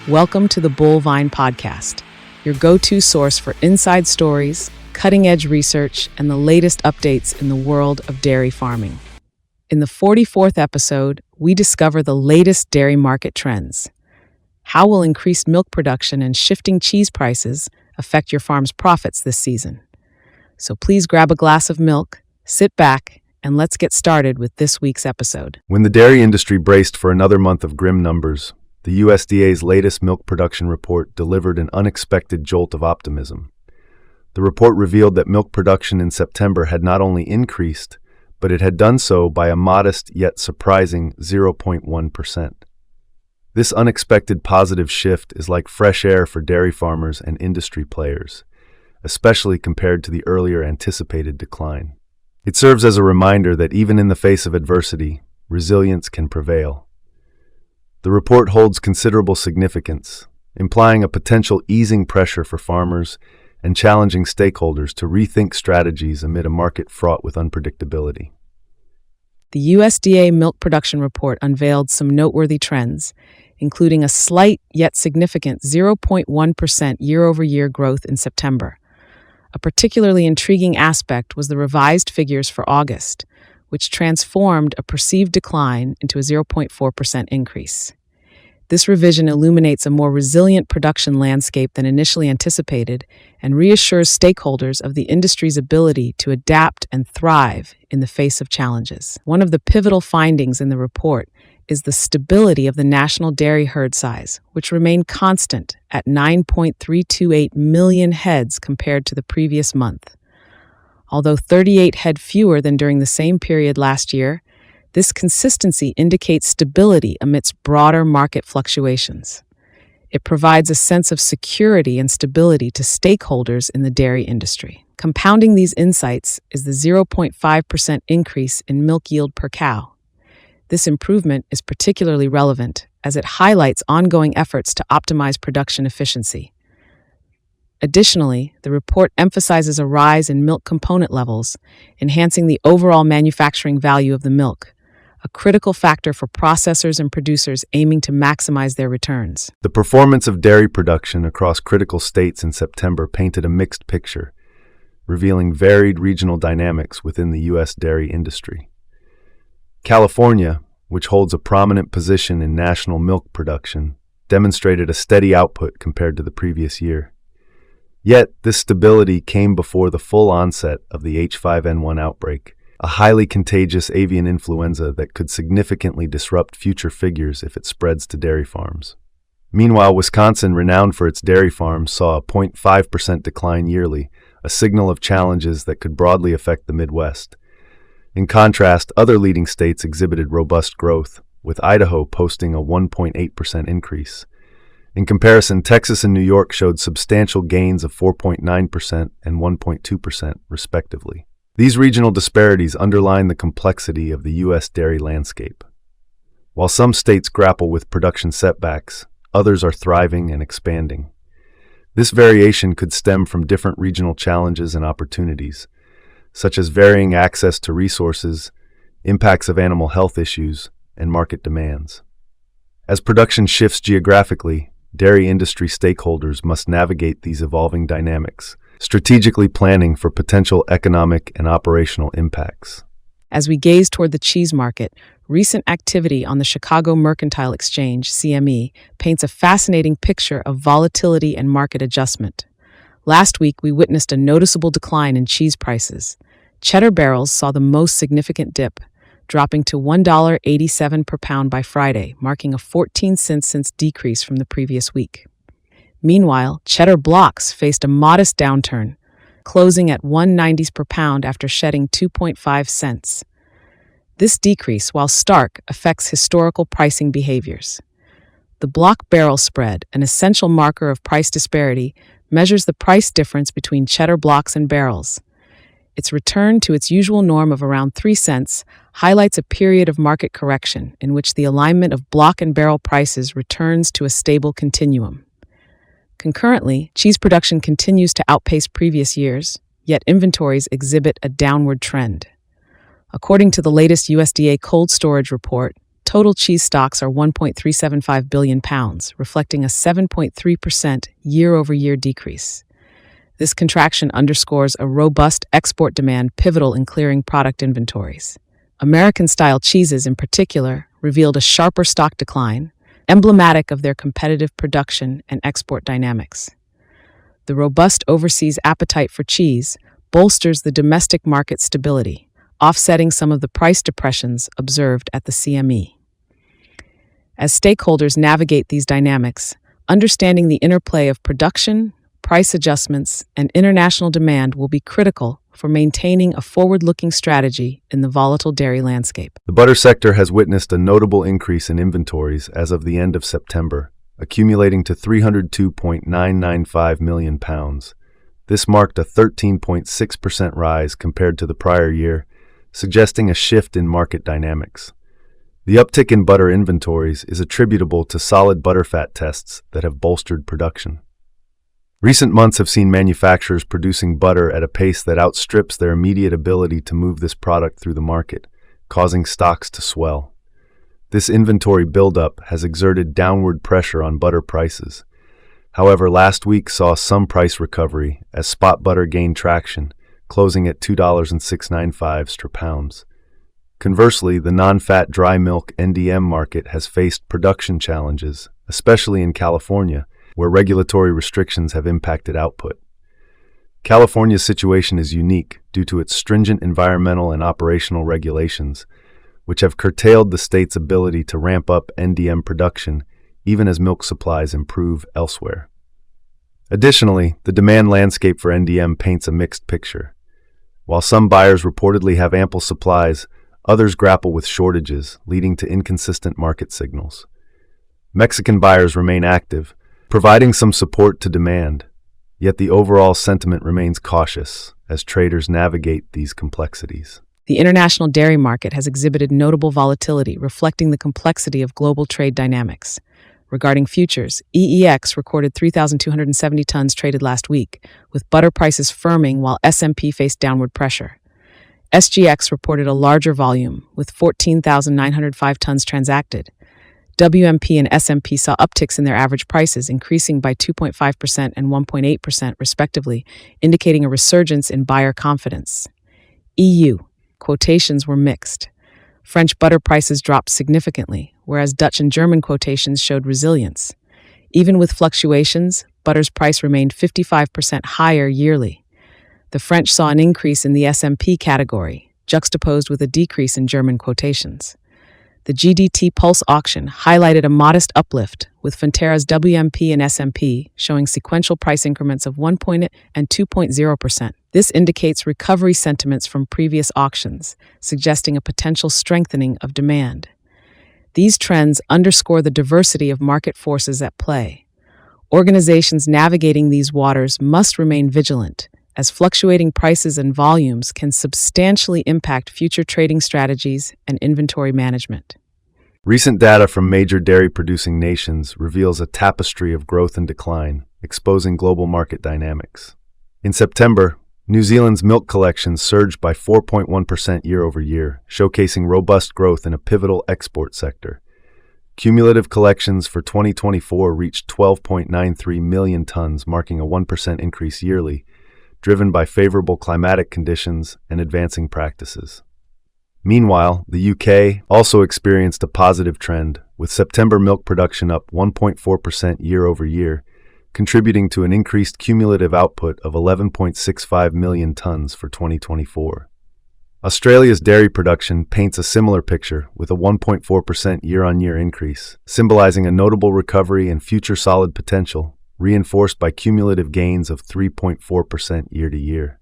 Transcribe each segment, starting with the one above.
Welcome to the Bullvine Podcast, your go-to source for inside stories, cutting-edge research, and the latest updates in the world of dairy farming. In the 44th episode, we discover the latest dairy market trends. How will increased milk production and shifting cheese prices affect your farm's profits this season? So please grab a glass of milk, sit back, and let's get started with this week's episode. When the dairy industry braced for another month of grim numbers, the USDA's latest milk production report delivered an unexpected jolt of optimism. The report revealed that milk production in September had not only increased, but it had done so by a modest yet surprising 0.1%. This unexpected positive shift is like fresh air for dairy farmers and industry players, especially compared to the earlier anticipated decline. It serves as a reminder that even in the face of adversity, resilience can prevail. The report holds considerable significance, implying a potential easing pressure for farmers and challenging stakeholders to rethink strategies amid a market fraught with unpredictability. The USDA milk production report unveiled some noteworthy trends, including a slight yet significant 0.1% year-over-year growth in September. A particularly intriguing aspect was the revised figures for August, which transformed a perceived decline into a 0.4% increase. This revision illuminates a more resilient production landscape than initially anticipated and reassures stakeholders of the industry's ability to adapt and thrive in the face of challenges. One of the pivotal findings in the report is the stability of the national dairy herd size, which remained constant at 9.328 million heads compared to the previous month. Although 38 head fewer than during the same period last year, this consistency indicates stability amidst broader market fluctuations. It provides a sense of security and stability to stakeholders in the dairy industry. Compounding these insights is the 0.5% increase in milk yield per cow. This improvement is particularly relevant as it highlights ongoing efforts to optimize production efficiency. Additionally, the report emphasizes a rise in milk component levels, enhancing the overall manufacturing value of the milk, a critical factor for processors and producers aiming to maximize their returns. The performance of dairy production across critical states in September painted a mixed picture, revealing varied regional dynamics within the U.S. dairy industry. California, which holds a prominent position in national milk production, demonstrated a steady output compared to the previous year. Yet, this stability came before the full onset of the H5N1 outbreak, a highly contagious avian influenza that could significantly disrupt future figures if it spreads to dairy farms. Meanwhile, Wisconsin, renowned for its dairy farms, saw a 0.5% decline yearly, a signal of challenges that could broadly affect the Midwest. In contrast, other leading states exhibited robust growth, with Idaho posting a 1.8% increase. In comparison, Texas and New York showed substantial gains of 4.9% and 1.2%, respectively. These regional disparities underline the complexity of the U.S. dairy landscape. While some states grapple with production setbacks, others are thriving and expanding. This variation could stem from different regional challenges and opportunities, such as varying access to resources, impacts of animal health issues, and market demands. As production shifts geographically, dairy industry stakeholders must navigate these evolving dynamics, strategically planning for potential economic and operational impacts. As we gaze toward the cheese market, recent activity on the Chicago Mercantile Exchange, CME, paints a fascinating picture of volatility and market adjustment. Last week, we witnessed a noticeable decline in cheese prices. Cheddar barrels saw the most significant dip, dropping to $1.87 per pound by Friday, marking a 14-cent decrease from the previous week. Meanwhile, cheddar blocks faced a modest downturn, closing at $1.90 per pound after shedding 2.5 cents. This decrease, while stark, affects historical pricing behaviors. The block barrel spread, an essential marker of price disparity, measures the price difference between cheddar blocks and barrels. Its return to its usual norm of around 3 cents highlights a period of market correction in which the alignment of block and barrel prices returns to a stable continuum. Concurrently, cheese production continues to outpace previous years, yet inventories exhibit a downward trend. According to the latest USDA cold storage report, Total cheese stocks are 1.375 billion pounds, reflecting a 7.3% year-over-year decrease. This contraction underscores a robust export demand pivotal in clearing product inventories. American-style cheeses, in particular, revealed a sharper stock decline, emblematic of their competitive production and export dynamics. The robust overseas appetite for cheese bolsters the domestic market stability, offsetting some of the price depressions observed at the CME. As stakeholders navigate these dynamics, understanding the interplay of production, price adjustments, and international demand will be critical for maintaining a forward-looking strategy in the volatile dairy landscape. The butter sector has witnessed a notable increase in inventories as of the end of September, accumulating to 302.995 million pounds. This marked a 13.6% rise compared to the prior year, suggesting a shift in market dynamics. The uptick in butter inventories is attributable to solid butterfat tests that have bolstered production. Recent months have seen manufacturers producing butter at a pace that outstrips their immediate ability to move this product through the market, causing stocks to swell. This inventory buildup has exerted downward pressure on butter prices. However, last week saw some price recovery as spot butter gained traction, closing at $2.695 per pound. Conversely, the non-fat dry milk NDM market has faced production challenges, especially in California, where regulatory restrictions have impacted output. California's situation is unique due to its stringent environmental and operational regulations, which have curtailed the state's ability to ramp up NDM production even as milk supplies improve elsewhere. Additionally, the demand landscape for NDM paints a mixed picture. While some buyers reportedly have ample supplies, others grapple with shortages, leading to inconsistent market signals. Mexican buyers remain active, providing some support to demand, yet the overall sentiment remains cautious as traders navigate these complexities. The international dairy market has exhibited notable volatility, reflecting the complexity of global trade dynamics. Regarding futures, EEX recorded 3,270 tons traded last week, with butter prices firming while S&P faced downward pressure. SGX reported a larger volume, with 14,905 tons transacted. WMP and S&P saw upticks in their average prices, increasing by 2.5% and 1.8% respectively, indicating a resurgence in buyer confidence. EU quotations were mixed. French butter prices dropped significantly, whereas Dutch and German quotations showed resilience. Even with fluctuations, butter's price remained 55% higher yearly. The French saw an increase in the S&P category, juxtaposed with a decrease in German quotations. The GDT Pulse auction highlighted a modest uplift, with Fonterra's WMP and S&P showing sequential price increments of 1% and 2.0%. This indicates recovery sentiments from previous auctions, suggesting a potential strengthening of demand. These trends underscore the diversity of market forces at play. Organizations navigating these waters must remain vigilant, as fluctuating prices and volumes can substantially impact future trading strategies and inventory management. Recent data from major dairy-producing nations reveals a tapestry of growth and decline, exposing global market dynamics. In September, New Zealand's milk collections surged by 4.1% year-over-year, showcasing robust growth in a pivotal export sector. Cumulative collections for 2024 reached 12.93 million tons, marking a 1% increase yearly, driven by favorable climatic conditions and advancing practices. Meanwhile, the UK also experienced a positive trend, with September milk production up 1.4% year-over-year, contributing to an increased cumulative output of 11.65 million tons for 2024. Australia's dairy production paints a similar picture, with a 1.4% year-on-year increase, symbolizing a notable recovery and future solid potential, reinforced by cumulative gains of 3.4% year-to-year.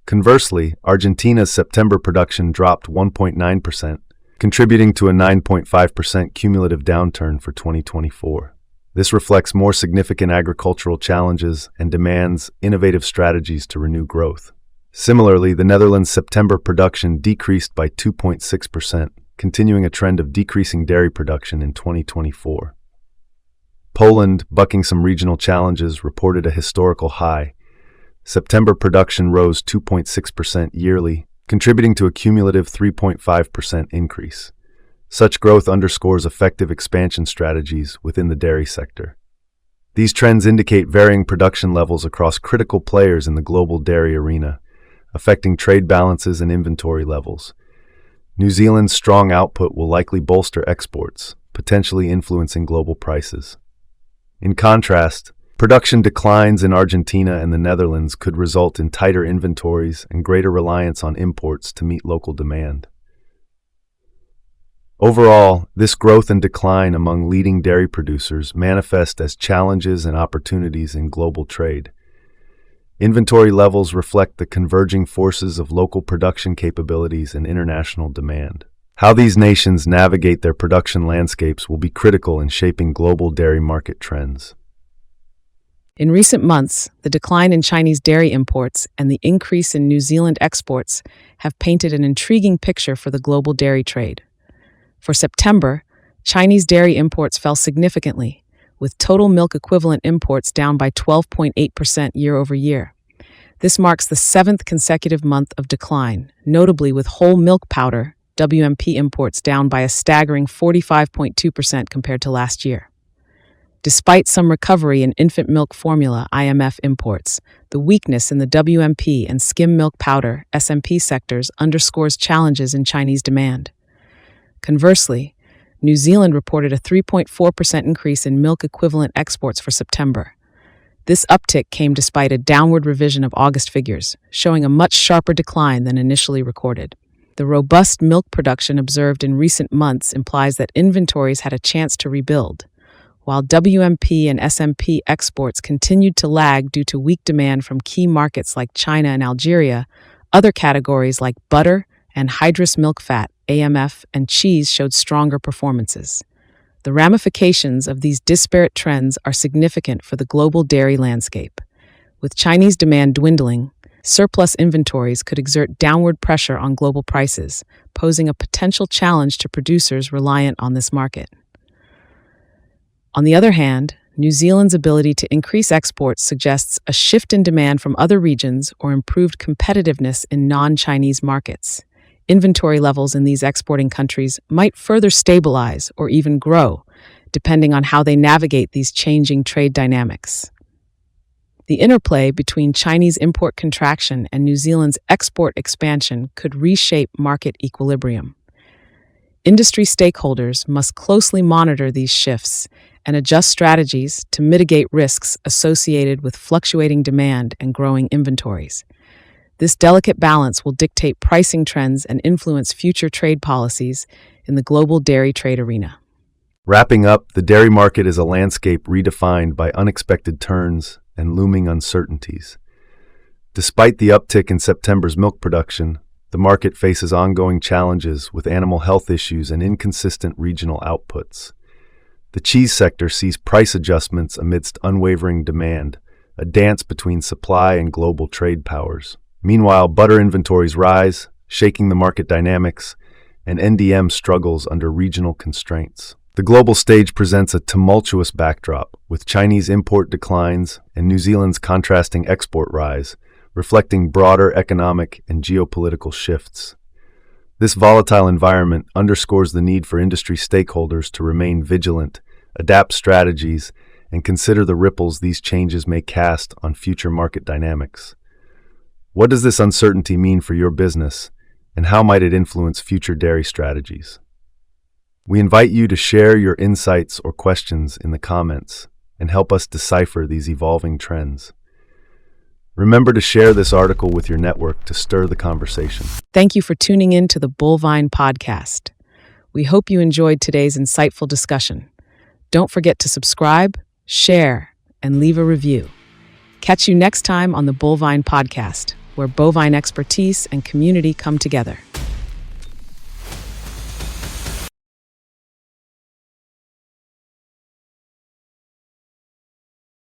Conversely, Argentina's September production dropped 1.9%, contributing to a 9.5% cumulative downturn for 2024. This reflects more significant agricultural challenges and demands innovative strategies to renew growth. Similarly, the Netherlands' September production decreased by 2.6%, continuing a trend of decreasing dairy production in 2024. Poland, bucking some regional challenges, reported a historical high. September production rose 2.6% yearly, contributing to a cumulative 3.5% increase. Such growth underscores effective expansion strategies within the dairy sector. These trends indicate varying production levels across critical players in the global dairy arena, affecting trade balances and inventory levels. New Zealand's strong output will likely bolster exports, potentially influencing global prices. In contrast, production declines in Argentina and the Netherlands could result in tighter inventories and greater reliance on imports to meet local demand. Overall, this growth and decline among leading dairy producers manifest as challenges and opportunities in global trade. Inventory levels reflect the converging forces of local production capabilities and international demand. How these nations navigate their production landscapes will be critical in shaping global dairy market trends. In recent months, the decline in Chinese dairy imports and the increase in New Zealand exports have painted an intriguing picture for the global dairy trade. For September, Chinese dairy imports fell significantly, with total milk equivalent imports down by 12.8% year over year. This marks the seventh consecutive month of decline, notably with whole milk powder, WMP imports down by a staggering 45.2% compared to last year. Despite some recovery in infant milk formula (IMF) imports, the weakness in the WMP and skim milk powder (SMP) sectors underscores challenges in Chinese demand. Conversely, New Zealand reported a 3.4% increase in milk equivalent exports for September. This uptick came despite a downward revision of August figures, showing a much sharper decline than initially recorded. The robust milk production observed in recent months implies that inventories had a chance to rebuild. While WMP and SMP exports continued to lag due to weak demand from key markets like China and Algeria, other categories like butter and hydrous milk fat (AMF) and cheese showed stronger performances. The ramifications of these disparate trends are significant for the global dairy landscape. With Chinese demand dwindling, surplus inventories could exert downward pressure on global prices, posing a potential challenge to producers reliant on this market. On the other hand, New Zealand's ability to increase exports suggests a shift in demand from other regions or improved competitiveness in non-Chinese markets. Inventory levels in these exporting countries might further stabilize or even grow, depending on how they navigate these changing trade dynamics. The interplay between Chinese import contraction and New Zealand's export expansion could reshape market equilibrium. Industry stakeholders must closely monitor these shifts and adjust strategies to mitigate risks associated with fluctuating demand and growing inventories. This delicate balance will dictate pricing trends and influence future trade policies in the global dairy trade arena. Wrapping up, the dairy market is a landscape redefined by unexpected turns and looming uncertainties. Despite the uptick in September's milk production, the market faces ongoing challenges with animal health issues and inconsistent regional outputs. The cheese sector sees price adjustments amidst unwavering demand, a dance between supply and global trade powers. Meanwhile, butter inventories rise, shaking the market dynamics, and NDM struggles under regional constraints. The global stage presents a tumultuous backdrop, with Chinese import declines and New Zealand's contrasting export rise, reflecting broader economic and geopolitical shifts. This volatile environment underscores the need for industry stakeholders to remain vigilant, adapt strategies, and consider the ripples these changes may cast on future market dynamics. What does this uncertainty mean for your business, and how might it influence future dairy strategies? We invite you to share your insights or questions in the comments and help us decipher these evolving trends. Remember to share this article with your network to stir the conversation. Thank you for tuning in to the Bullvine Podcast. We hope you enjoyed today's insightful discussion. Don't forget to subscribe, share, and leave a review. Catch you next time on the Bullvine Podcast, where bovine expertise and community come together.